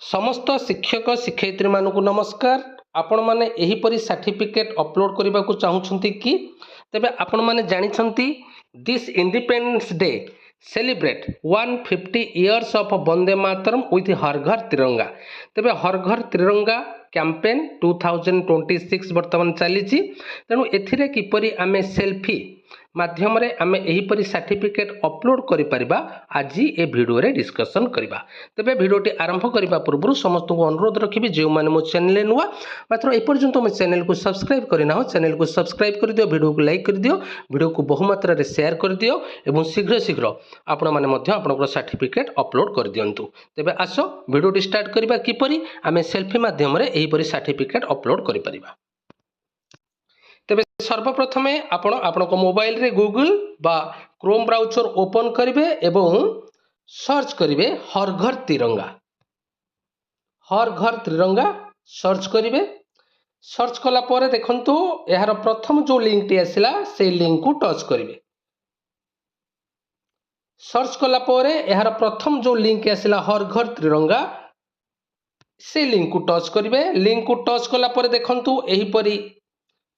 समस्त शिक्षक शिक्षयित्री मानक नमस्कार। आपण माने एहीपरि सर्टिफिकेट अपलोड करने को चाहूँगी कि तेबे आपण माने जानिछंती this Independence Day celebrate 150 years of Vande Mataram with Har Ghar Tiranga. तेबे हर घर तिरंगा कैंपेन 2026 वर्तमान चली। तेणु एथिरे किपरि आमे सेल्फी माध्यम रे आमे एहीपरि सर्टिफिकेट अपलोड करि परिबा आज ए वीडियो रे डिस्कशन करिबा। तेबे वीडियोटी आरंभ करिबा पूर्व समस्त को अनुरोध रखिबि जे माने मो चैनल नुआ मात्र ए पर्यंत मो चैनल को सब्सक्राइब करिना हो चैनल को सब्सक्राइब कर दियो, वीडियो को लाइक कर दियो, वीडियो को बहुमात्रा रे शेयर कर दियो एवं शीघ्र शीघ्र आपण माने मध्य आपनकर सर्टिफिकेट अपलोड कर दियंतु। तेबे आसो वीडियोटी स्टार्ट करिबा किपरि आमे सेल्फी माध्यम रे एहीपरि सर्टिफिकेट अपलोड करि परिबा। तेबे सर्वप्रथमे आपण आपनक मोबाइल रे गूगल बा क्रोम ब्राउजर ओपन करिवे एवं सर्च करिवे हर घर तिरंगा। हर घर तिरंगा सर्च करिवे। सर्च कला परे देखंतु यार प्रथम जो लिंक टी आसिला से लिंक को टच करिवे। सर्च कला परे यार प्रथम जो लिंक आसिला हर घर तिरंगा से लिंक को टच करिवे। लिंक को टच कला परे देखंतु एही परी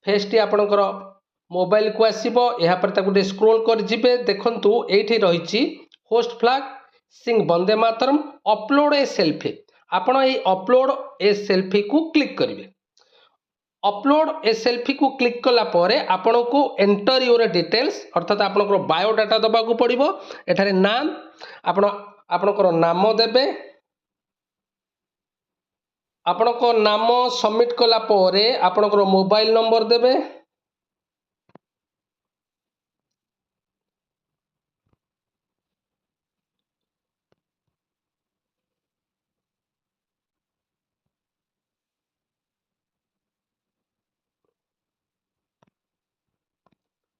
फेस टी आपनकर मोबाइल को आसीबो। या पर ताकु डे स्क्रॉल कर जिबे देखंतु एठी रहिछि hoist flag sing Vande Mataram upload a selfie. आपण ए अपलोड ए सेल्फी को क्लिक करिवे। अपलोड ए सेल्फी को क्लिक कला परे आपण को एंटर योर डिटेल्स अर्थात आपनकर बायोडाटा दबा को पड़िबो। एठारे नाम आपनकर नाम देबे। आपनकर नाम सबमिट कला परे आपनकर मोबाइल नंबर देबे।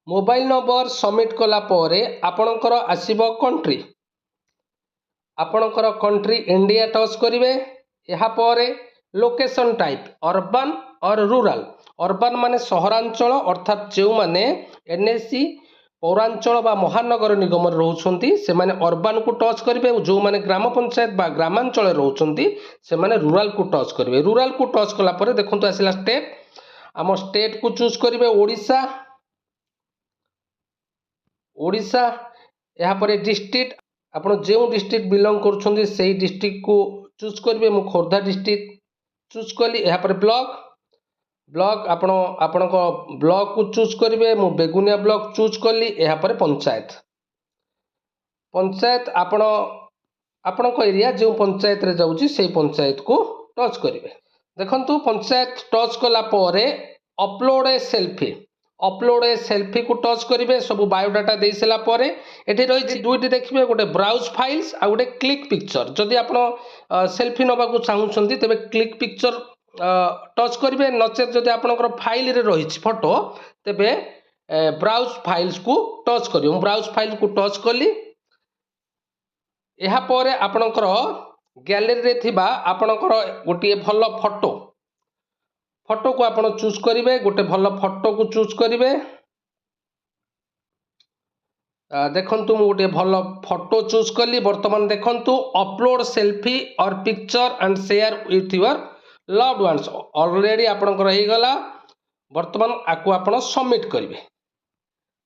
मोबाइल नंबर सबमिट कला परे आपनकर आसीबो कंट्री। आपनकर कंट्री इंडिया टच करिवे। यहाँ परे लोकेशन टाइप अर्बन और रूरल। अर्बन माने सहरांचल अर्थात जो माने एनएसी पौरांचल बा महानगर निगम रहउछंती से माने अर्बन को टच करिवे। जो माने ग्राम पंचायत बा ग्रामांचल रहउछंती से माने रूरल को टच करिवे। रूरल को टच कला परे देखंतु आसिला स्टेट। आम स्टेट को चूज करिवे ओडिशा। ओडिशा यहाँ पर डिस्ट्रिक्ट आपण जो डिस्ट्रिक्ट बिलोंग करुछंती सेही डिस्ट्रिक्ट को चूज करिवे। मु खोर्धा डिस्ट्रिक्ट चूज कली। यहाँ पर ब्लॉक ब्लॉक आपण को ब्लॉक को चूज करिवे। मु बेगुनिया ब्लॉक चूज कली। यहाँ पर पंचायत पंचायत आपण को एरिया जो पंचायत रे जाउची सेही पंचायत को टच करिवे। देखंतु पंचायत टच कला परे upload a selfie. Upload a selfie को टच करिवे। सब बायोडाटा दे सला परे एठी रही दुईटी देखिबे गोटे ब्राउज फाइल्स आ गोटे क्लिक पिक्चर। जदि आपण सेल्फी नबा को चाहूछंती तबे क्लिक पिक्चर टच करिवे। नचेत जदि आपनकर फाइल रे रहिछि फोटो तबे ब्राउज फाइल्स को टच करियो। मु ब्राउज फाइल को टच कली। एहा परे आपनकर गैलरी रे थिबा आपनकर गोटे भलो फोटो फोटो को आपण चूज करिवे। गोटे भलो फोटो को चूज करिवे। देखंतु मु गोटे भलो फोटो चूज कली। वर्तमान देखंतु अपलोड सेल्फी और picture and share with your loved ones already आपनकर रही गला। वर्तमान आकु आपण सबमिट करिवे।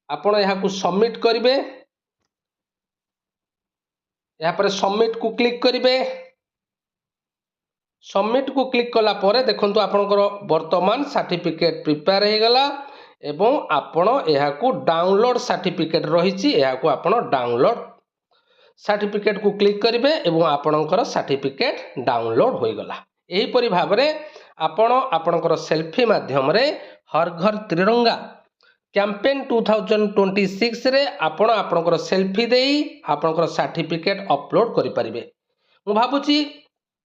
आपण यहाँ को सबमिट करिवे। यहाँ पर सबमिट को क्लिक करिवे। सबमिट को क्लिक कला परे देखंतु आपनकर वर्तमान सर्टिफिकेट प्रिपेयर हे गला एवं आपण यहाँ को डाउनलोड सर्टिफिकेट रही। यहाँ को आपण डाउनलोड सर्टिफिकेट को क्लिक करिवे एवं आपनकर सर्टिफिकेट डाउनलोड होई गला। एही परि भाबरे आपण आपनकर सेल्फी माध्यम रे हर घर तिरंगा कैंपेन 2026 रे आपण आपनकर सेल्फी देई आपनकर सर्टिफिकेट अपलोड करि परिबे। मु भाबुची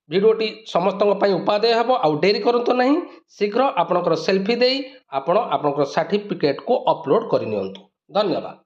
वीडियोटी समस्त उपादेय हेबो। आ डेरी करंतो नहीं शीघ्र आपनकर सेल्फी देई आपण आपनकर सर्टिफिकेट को अपलोड करि नियंतु। धन्यवाद।